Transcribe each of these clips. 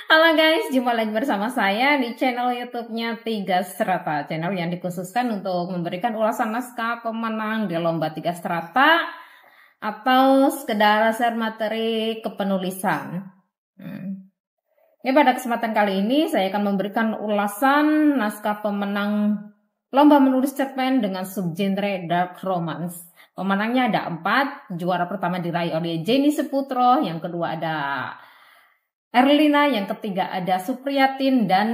Halo guys, jumpa lagi bersama saya di channel YouTube-nya Tiga Strata, channel yang dikhususkan untuk memberikan ulasan naskah pemenang di lomba Tiga Strata atau sekedar share materi kepenulisan. Ya, pada kesempatan kali ini saya akan memberikan ulasan naskah pemenang lomba menulis cerpen dengan subgenre dark romance. Pemenangnya ada 4, juara pertama diraih oleh Jenny Seputro, yang kedua ada Erlina, yang ketiga ada Supriyatin, dan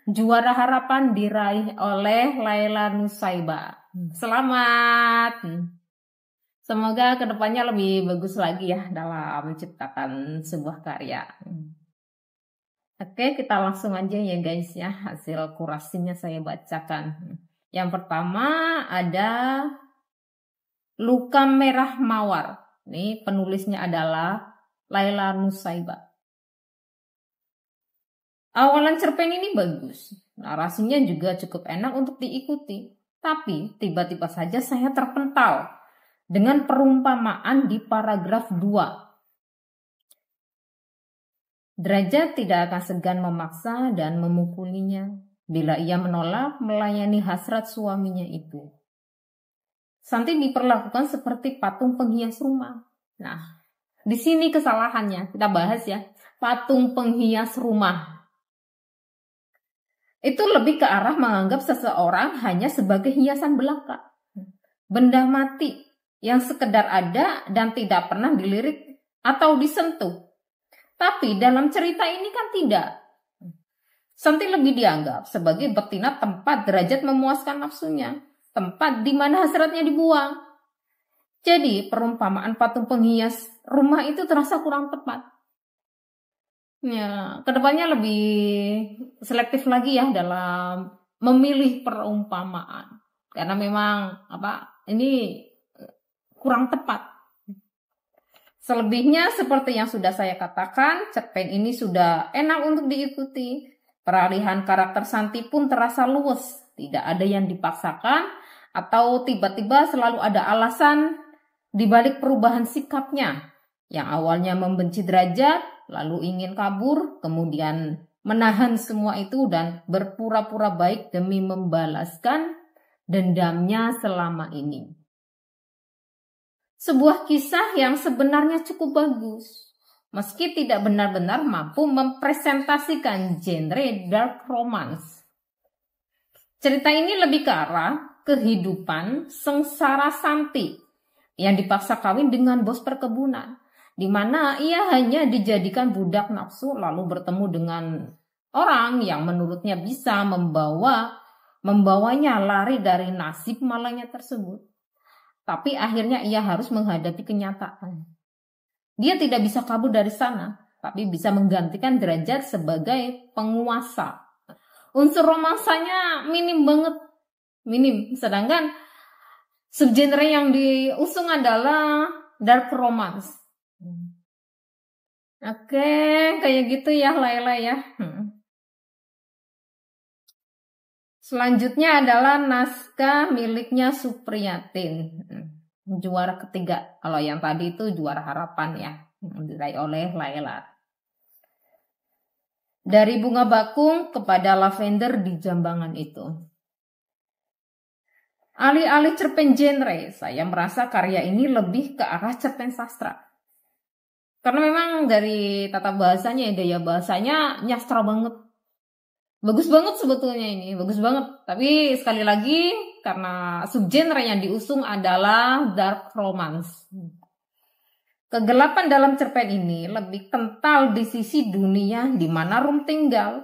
juara harapan diraih oleh Laila Nusaiba. Selamat! Semoga kedepannya lebih bagus lagi ya dalam menciptakan sebuah karya. Oke, kita langsung aja ya guys ya, hasil kurasinya saya bacakan. Yang pertama ada Luka Merah Mawar. Ini penulisnya adalah Laila Nusaiba. Awalan cerpen ini bagus, narasinya juga cukup enak untuk diikuti. Tapi tiba-tiba saja saya terpental dengan perumpamaan di paragraf 2. Derajat tidak akan segan memaksa dan memukulinya bila ia menolak melayani hasrat suaminya itu. Santi diperlakukan seperti patung penghias rumah. Nah, di sini kesalahannya, kita bahas ya, patung penghias rumah. Itu lebih ke arah menganggap seseorang hanya sebagai hiasan belaka. Benda mati yang sekedar ada dan tidak pernah dilirik atau disentuh. Tapi dalam cerita ini kan tidak. Santi lebih dianggap sebagai betina tempat derajat memuaskan nafsunya. Tempat di mana hasratnya dibuang. Jadi perumpamaan patung penghias rumah itu terasa kurang tepat. Ya, kedepannya lebih selektif lagi ya dalam memilih perumpamaan. Karena memang ini kurang tepat. Selebihnya seperti yang sudah saya katakan, cerpen ini sudah enak untuk diikuti. Peralihan karakter Santi pun terasa luwes. Tidak ada yang dipaksakan atau tiba-tiba selalu ada alasan di balik perubahan sikapnya. Yang awalnya membenci derajat, lalu ingin kabur, kemudian menahan semua itu dan berpura-pura baik demi membalaskan dendamnya selama ini. Sebuah kisah yang sebenarnya cukup bagus, meski tidak benar-benar mampu mempresentasikan genre dark romance. Cerita ini lebih ke arah kehidupan sengsara Santi yang dipaksa kawin dengan bos perkebunan, di mana ia hanya dijadikan budak nafsu lalu bertemu dengan orang yang menurutnya bisa membawanya lari dari nasib malangnya tersebut. Tapi akhirnya ia harus menghadapi kenyataan. Dia tidak bisa kabur dari sana, tapi bisa menggantikan derajat sebagai penguasa. Unsur romansanya minim banget, minim. Sedangkan subgenre yang diusung adalah dark romance. Oke, kayak gitu ya Laila ya. Selanjutnya adalah naskah miliknya Supriyatin, juara ketiga. Kalau yang tadi itu juara harapan ya, diraih oleh Laila. Dari bunga bakung kepada lavender di jambangan itu. Alih-alih cerpen genre, saya merasa karya ini lebih ke arah cerpen sastra. Karena memang dari tata bahasanya, gaya bahasanya nyastra banget. Bagus banget sebetulnya ini, bagus banget. Tapi sekali lagi, karena subgenre yang diusung adalah dark romance. Kegelapan dalam cerpen ini lebih kental di sisi dunia di mana Rum tinggal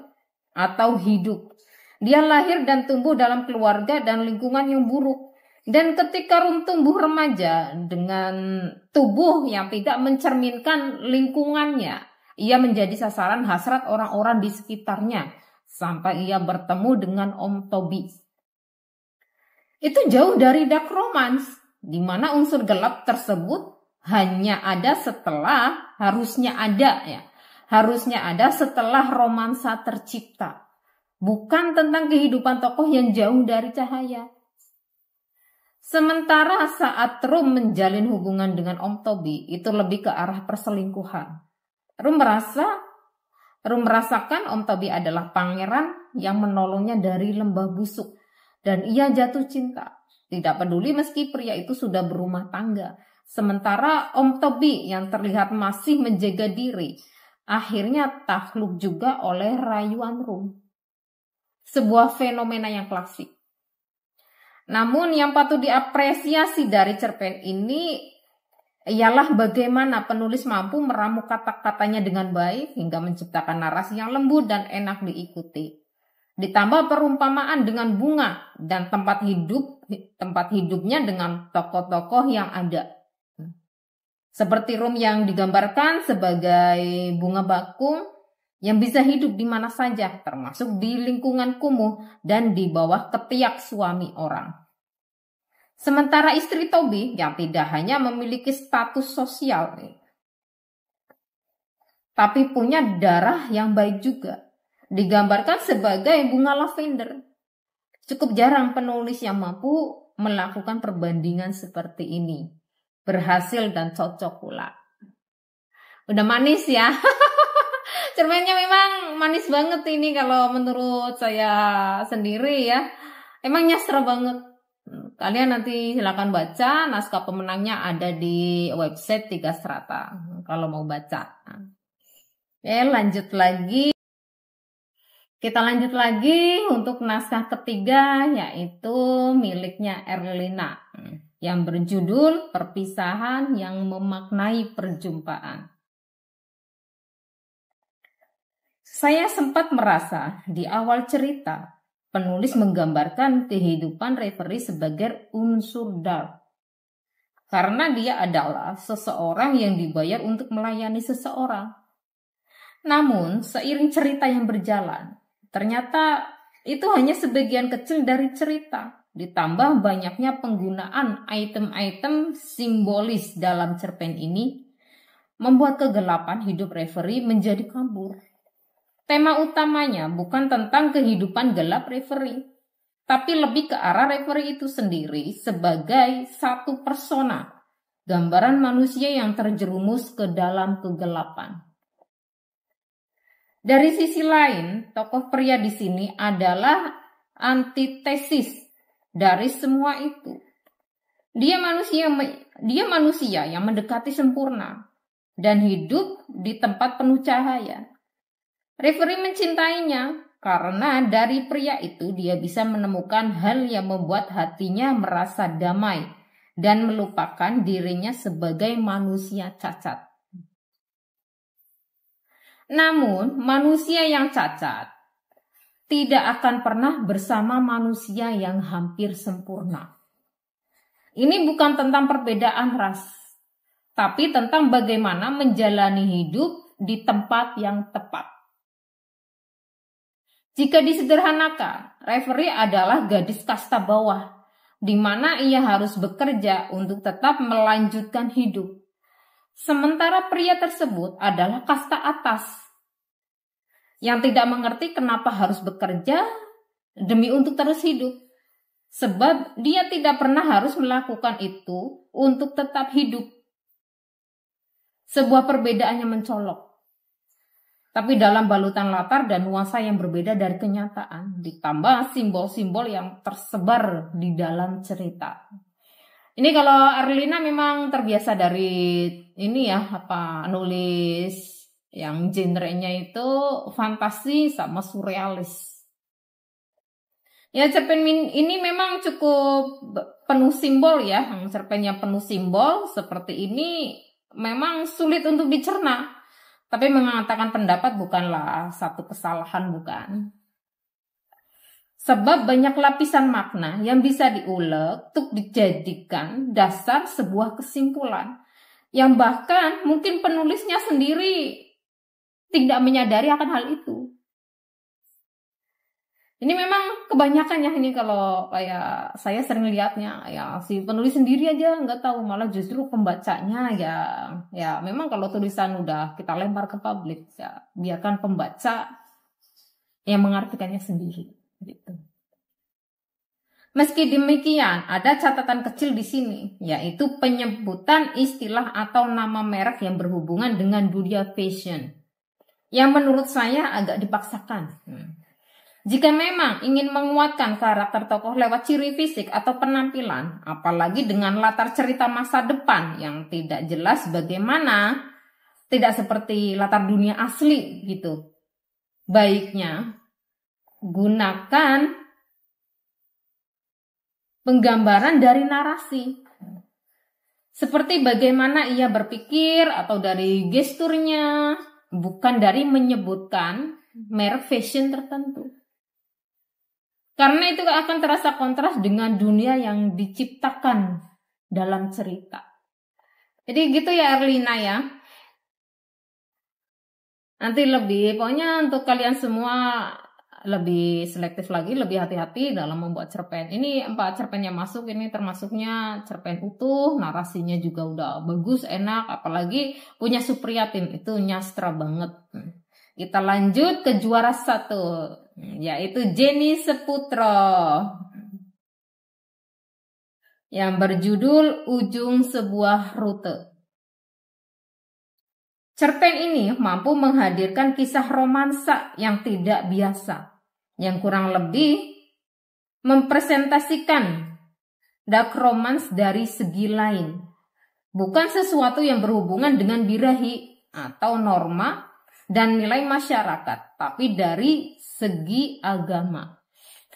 atau hidup. Dia lahir dan tumbuh dalam keluarga dan lingkungan yang buruk. Dan ketika Rum tumbuh remaja dengan tubuh yang tidak mencerminkan lingkungannya, ia menjadi sasaran hasrat orang-orang di sekitarnya sampai ia bertemu dengan Om Tobi. Itu jauh dari dark romance, di mana unsur gelap tersebut hanya ada setelah, harusnya ada setelah romansa tercipta. Bukan tentang kehidupan tokoh yang jauh dari cahaya. Sementara saat Rum menjalin hubungan dengan Om Tobi, itu lebih ke arah perselingkuhan. Rum merasa Rum merasakan Om Tobi adalah pangeran yang menolongnya dari lembah busuk. Dan ia jatuh cinta. Tidak peduli meski pria itu sudah berumah tangga. Sementara Om Tobi yang terlihat masih menjaga diri, akhirnya takluk juga oleh rayuan Rum. Sebuah fenomena yang klasik. Namun yang patut diapresiasi dari cerpen ini ialah bagaimana penulis mampu meramu kata-katanya dengan baik hingga menciptakan narasi yang lembut dan enak diikuti. Ditambah perumpamaan dengan bunga dan tempat hidupnya dengan tokoh-tokoh yang ada. Seperti Rum yang digambarkan sebagai bunga bakung yang bisa hidup di mana saja, termasuk di lingkungan kumuh dan di bawah ketiak suami orang. Sementara istri Tobi yang tidak hanya memiliki status sosial, tapi punya darah yang baik juga, digambarkan sebagai bunga lavender. Cukup jarang penulis yang mampu melakukan perbandingan seperti ini. Berhasil dan cocok pula. Udah manis ya. Cermennya memang manis banget ini kalau menurut saya sendiri ya. Emang nyasar banget. Kalian nanti silakan baca, naskah pemenangnya ada di website Tiga Strata kalau mau baca. Lanjut lagi. Kita lanjut lagi untuk naskah ketiga, yaitu miliknya Erlina yang berjudul Perpisahan yang Memaknai Perjumpaan. Saya sempat merasa di awal cerita penulis menggambarkan kehidupan Reverie sebagai unsur dark. Karena dia adalah seseorang yang dibayar untuk melayani seseorang. Namun, seiring cerita yang berjalan, ternyata itu hanya sebagian kecil dari cerita. Ditambah banyaknya penggunaan item-item simbolis dalam cerpen ini, membuat kegelapan hidup Reverie menjadi kabur. Tema utamanya bukan tentang kehidupan gelap Reverie, tapi lebih ke arah Reverie itu sendiri sebagai satu persona, gambaran manusia yang terjerumus ke dalam kegelapan. Dari sisi lain, tokoh pria di sini adalah antitesis dari semua itu. Dia manusia yang mendekati sempurna dan hidup di tempat penuh cahaya. Reverie mencintainya karena dari pria itu dia bisa menemukan hal yang membuat hatinya merasa damai dan melupakan dirinya sebagai manusia cacat. Namun, manusia yang cacat tidak akan pernah bersama manusia yang hampir sempurna. Ini bukan tentang perbedaan ras, tapi tentang bagaimana menjalani hidup di tempat yang tepat. Jika disederhanakan, Reverie adalah gadis kasta bawah, di mana ia harus bekerja untuk tetap melanjutkan hidup. Sementara pria tersebut adalah kasta atas, yang tidak mengerti kenapa harus bekerja demi untuk terus hidup. Sebab dia tidak pernah harus melakukan itu untuk tetap hidup. Sebuah perbedaan yang mencolok. Tapi dalam balutan latar dan nuansa yang berbeda dari kenyataan, ditambah simbol-simbol yang tersebar di dalam cerita. Ini kalau Erlina memang terbiasa dari ini ya, nulis yang genrenya itu fantasi sama surrealis. Ya, cerpen ini memang cukup penuh simbol ya, cerpennya penuh simbol seperti ini memang sulit untuk dicerna. Tapi mengatakan pendapat bukanlah satu kesalahan, bukan. Sebab banyak lapisan makna yang bisa diuleg untuk dijadikan dasar sebuah kesimpulan. Yang bahkan mungkin penulisnya sendiri tidak menyadari akan hal itu. Ini memang kebanyakan ya, ini kalau kayak saya sering lihatnya ya, si penulis sendiri aja nggak tahu, malah justru pembacanya ya memang kalau tulisan udah kita lempar ke publik ya biarkan pembaca yang mengartikannya sendiri gitu. Meski demikian, ada catatan kecil di sini, yaitu penyebutan istilah atau nama merek yang berhubungan dengan dunia fashion, yang menurut saya agak dipaksakan. Jika memang ingin menguatkan karakter tokoh lewat ciri fisik atau penampilan, apalagi dengan latar cerita masa depan yang tidak jelas bagaimana, tidak seperti latar dunia asli gitu. Baiknya gunakan penggambaran dari narasi. Seperti bagaimana ia berpikir atau dari gesturnya, bukan dari menyebutkan merek fashion tertentu. Karena itu akan terasa kontras dengan dunia yang diciptakan dalam cerita. Jadi gitu ya Erlina ya. Nanti pokoknya untuk kalian semua lebih selektif lagi, lebih hati-hati dalam membuat cerpen. Ini 4 cerpen yang masuk, ini termasuknya cerpen utuh, narasinya juga udah bagus, enak, apalagi punya Supriyatin, itu nyastra banget. Kita lanjut ke juara 1, yaitu Jenny Seputro, yang berjudul Ujung Sebuah Rute. Cerpen ini mampu menghadirkan kisah romansa yang tidak biasa, yang kurang lebih mempresentasikan dark romance dari segi lain. Bukan sesuatu yang berhubungan dengan birahi atau norma dan nilai masyarakat, tapi dari segi agama.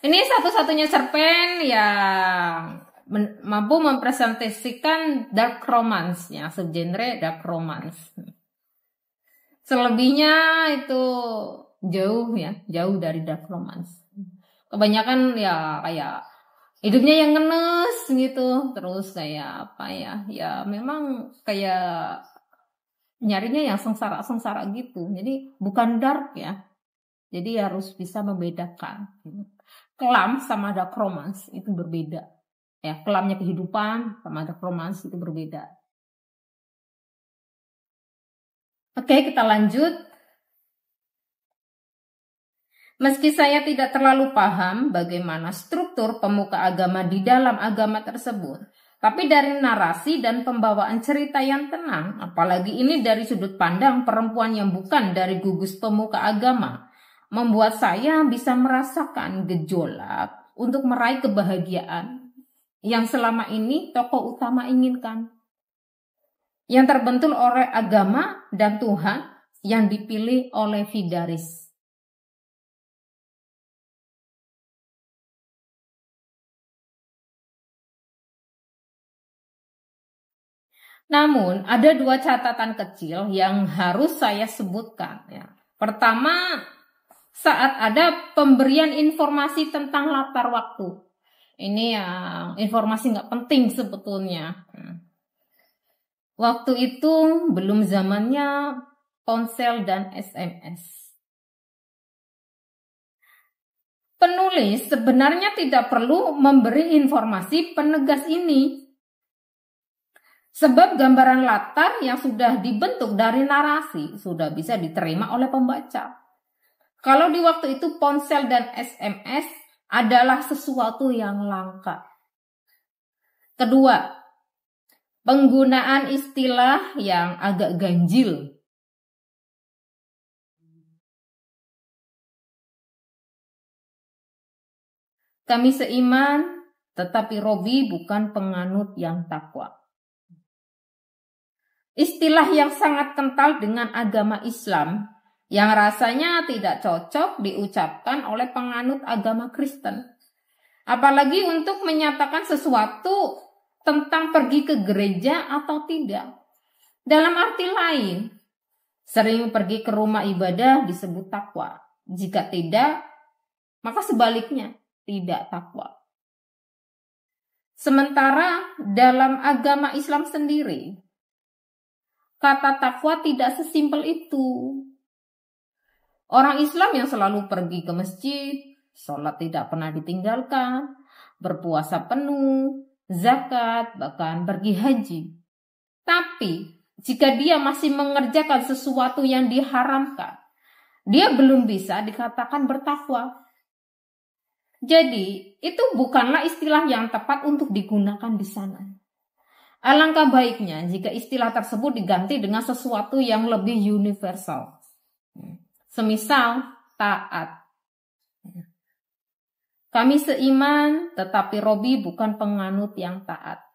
Ini satu-satunya cerpen yang mampu mempresentasikan dark romance, ya, subgenre dark romance. Selebihnya itu jauh dari dark romance. Kebanyakan ya kayak hidupnya yang ngenes gitu, terus kayak apa ya memang kayak nyarinya yang sengsara gitu. Jadi bukan dark ya. Jadi harus bisa membedakan. Kelam sama dark romance itu berbeda. Ya, kelamnya kehidupan sama dark romance itu berbeda. Oke, kita lanjut. Meski saya tidak terlalu paham bagaimana struktur pemuka agama di dalam agama tersebut, tapi dari narasi dan pembawaan cerita yang tenang, apalagi ini dari sudut pandang perempuan yang bukan dari gugus pemuka agama, membuat saya bisa merasakan gejolak untuk meraih kebahagiaan yang selama ini tokoh utama inginkan, yang terbentuk oleh agama dan Tuhan yang dipilih oleh Fidaris. Namun, ada 2 catatan kecil yang harus saya sebutkan. Ya. Pertama, saat ada pemberian informasi tentang latar waktu. Ini yang informasi nggak penting sebetulnya. Waktu itu belum zamannya ponsel dan SMS. Penulis sebenarnya tidak perlu memberi informasi penegas ini. Sebab gambaran latar yang sudah dibentuk dari narasi sudah bisa diterima oleh pembaca. Kalau di waktu itu ponsel dan SMS adalah sesuatu yang langka. Kedua, penggunaan istilah yang agak ganjil. Kami seiman, tetapi Robi bukan penganut yang takwa. Istilah yang sangat kental dengan agama Islam yang rasanya tidak cocok diucapkan oleh penganut agama Kristen. Apalagi untuk menyatakan sesuatu tentang pergi ke gereja atau tidak. Dalam arti lain, sering pergi ke rumah ibadah disebut takwa. Jika tidak, maka sebaliknya tidak takwa. Sementara dalam agama Islam sendiri, kata takwa tidak sesimpel itu. Orang Islam yang selalu pergi ke masjid, sholat tidak pernah ditinggalkan, berpuasa penuh, zakat, bahkan pergi haji. Tapi, jika dia masih mengerjakan sesuatu yang diharamkan, dia belum bisa dikatakan bertakwa. Jadi, itu bukanlah istilah yang tepat untuk digunakan di sana. Alangkah baiknya jika istilah tersebut diganti dengan sesuatu yang lebih universal. Semisal taat. Kami seiman, tetapi Robi bukan penganut yang taat.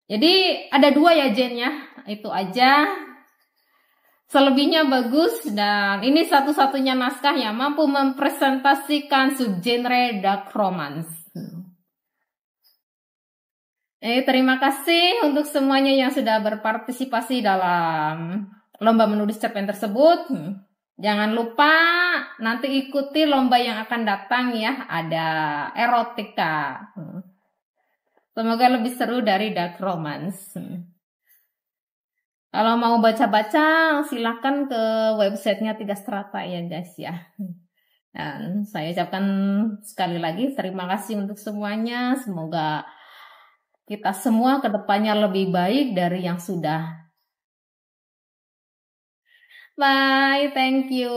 Jadi ada 2 ya Jen ya, itu aja. Selebihnya bagus, dan ini satu-satunya naskah yang mampu mempresentasikan subgenre dark romance. Terima kasih untuk semuanya yang sudah berpartisipasi dalam lomba menulis cerpen tersebut. Jangan lupa nanti ikuti lomba yang akan datang ya, ada erotika. Semoga lebih seru dari dark romance. Kalau mau baca-baca silahkan ke websitenya 3 Strata ya guys ya. Dan saya ucapkan sekali lagi terima kasih untuk semuanya. Semoga kita semua ke depannya lebih baik dari yang sudah. Bye, thank you.